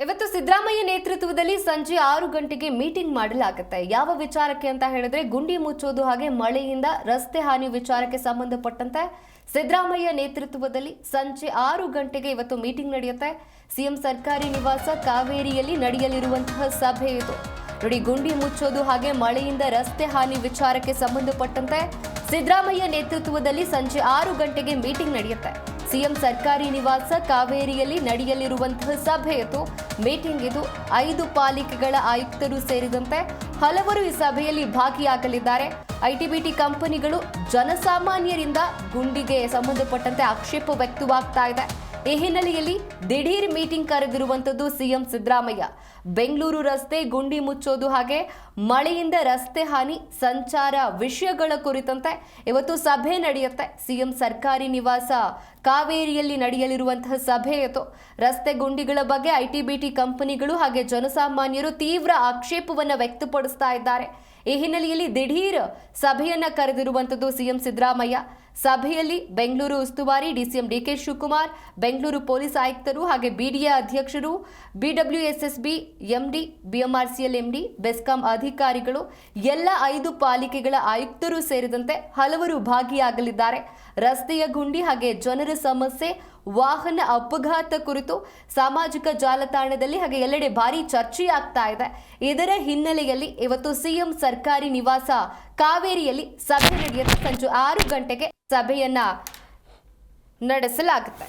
ಇವತ್ತು ಸಿದ್ದರಾಮಯ್ಯ ನೇತೃತ್ವದಲ್ಲಿ ಸಂಜೆ 6 ಗಂಟೆಗೆ ಮೀಟಿಂಗ್ ಮಾಡಲಾಗುತ್ತೆ. ಯಾವ ವಿಚಾರಕ್ಕೆ ಅಂತ ಹೇಳಿದ್ರೆ ಗುಂಡಿ ಮುಚ್ಚೋದು ಹಾಗೆ ಮಳೆಯಿಂದ ರಸ್ತೆ ಹಾನಿ ವಿಚಾರಕ್ಕೆ ಸಂಬಂಧಪಟ್ಟಂತೆ ಸಿದ್ದರಾಮಯ್ಯ ನೇತೃತ್ವದಲ್ಲಿ ಸಂಜೆ 6 ಗಂಟೆಗೆ ಇವತ್ತು ಮೀಟಿಂಗ್ ನಡೆಯುತ್ತೆ. ಸಿಎಂ ಸರ್ಕಾರಿ ನಿವಾಸ ಕಾವೇರಿಯಲ್ಲಿ ನಡೆಯಲಿರುವಂತಹ ಸಭೆ ಇದು. ನೋಡಿ, ಗುಂಡಿ ಮುಚ್ಚೋದು ಹಾಗೆ ಮಳೆಯಿಂದ ರಸ್ತೆ ಹಾನಿ ವಿಚಾರಕ್ಕೆ ಸಂಬಂಧಪಟ್ಟಂತೆ ಸಿದ್ದರಾಮಯ್ಯ ನೇತೃತ್ವದಲ್ಲಿ ಸಂಜೆ 6 ಗಂಟೆಗೆ ಮೀಟಿಂಗ್ ನಡೆಯುತ್ತೆ. ಸಿಎಂ ಸರ್ಕಾರಿ ನಿವಾಸ ಕಾವೇರಿಯಲ್ಲಿ ನಡೆಯಲಿರುವಂತಹ ಸಭೆ ಇದು. ಮೀಟಿಂಗ್ ಇದು. 5 ಪಾಲಿಕೆಗಳ ಆಯುಕ್ತರು ಸೇರಿದಂತೆ ಹಲವರು ಈ ಸಭೆಯಲ್ಲಿ ಭಾಗಿಯಾಗಲಿದ್ದಾರೆ. ಐಟಿಬಿಟಿ ಕಂಪನಿಗಳು ಜನಸಾಮಾನ್ಯರಿಂದ ಗುಂಡಿಗೆ ಸಂಬಂಧಪಟ್ಟಂತೆ ಆಕ್ಷೇಪ ವ್ಯಕ್ತವಾಗ್ತಾ ಇದೆ. ಈ ಹಿನ್ನೆಲೆಯಲ್ಲಿ ದಿಢೀರ್ ಮೀಟಿಂಗ್ ಕರೆದಿರುವಂತದ್ದು ಸಿಎಂ ಸಿದ್ದರಾಮಯ್ಯ. ಬೆಂಗಳೂರು ರಸ್ತೆ ಗುಂಡಿ ಮುಚ್ಚೋದು ಹಾಗೆ ಮಳೆಯಿಂದ ರಸ್ತೆ ಹಾನಿ ಸಂಚಾರ ವಿಷಯಗಳ ಕುರಿತಂತೆ ಇವತ್ತು ಸಭೆ ನಡೆಯುತ್ತೆ. ಸಿಎಂ ಸರ್ಕಾರಿ ನಿವಾಸ ಕಾವೇರಿಯಲ್ಲಿ ನಡೆಯಲಿರುವಂತಹ ಸಭೆ ಇದು. ರಸ್ತೆ ಗುಂಡಿಗಳ ಬಗ್ಗೆ ಐಟಿಬಿಟಿ ಕಂಪನಿಗಳು ಹಾಗೆ ಜನಸಾಮಾನ್ಯರು ತೀವ್ರ ಆಕ್ಷೇಪವನ್ನು ವ್ಯಕ್ತಪಡಿಸ್ತಾ ಇದ್ದಾರೆ. ಈ ಹಿನ್ನೆಲೆಯಲ್ಲಿ ದಿಢೀರ್ ಸಭೆಯನ್ನ ಕರೆದಿರುವಂತದ್ದು ಸಿಎಂ ಸಿದ್ದರಾಮಯ್ಯ. ಸಭೆಯಲ್ಲಿ ಬೆಂಗಳೂರು ಉಸ್ತುವಾರಿ ಡಿಸಿಎಂ ಡಿಕೆ ಶಿವಕುಮಾರ್, ಬೆಂಗಳೂರು ಪೊಲೀಸ್ ಆಯುಕ್ತರು ಹಾಗೆ ಬಿಡಿಎ ಅಧ್ಯಕ್ಷರು, BWSSB MD, BMRCL MD, BESCOM ಅಧಿಕಾರಿಗಳು, ಎಲ್ಲ 5 ಪಾಲಿಕೆಗಳ ಆಯುಕ್ತರು ಸೇರಿದಂತೆ ಹಲವರು ಭಾಗಿಯಾಗಲಿದ್ದಾರೆ. ರಸ್ತೆಯ ಗುಂಡಿ ಹಾಗೆ ಜನರ ಸಮಸ್ಯೆ, ವಾಹನ ಅಪಘಾತ ಕುರಿತು ಸಾಮಾಜಿಕ ಜಾಲತಾಣದಲ್ಲಿ ಹಾಗೆ ಎಲ್ಲೆಡೆ ಭಾರಿ ಚರ್ಚೆಯಾಗ್ತಾ ಇದೆ. ಇದರ ಹಿನ್ನೆಲೆಯಲ್ಲಿ ಇವತ್ತು ಸಿಎಂ ಸರ್ಕಾರಿ ನಿವಾಸ ಕಾವೇರಿಯಲ್ಲಿ ಸಭೆ ನಡೆಯುತ್ತೆ. ಸಂಜೆ 6 ಗಂಟೆಗೆ ಸಭೆಯನ್ನ ನಡೆಸಲಾಗುತ್ತೆ.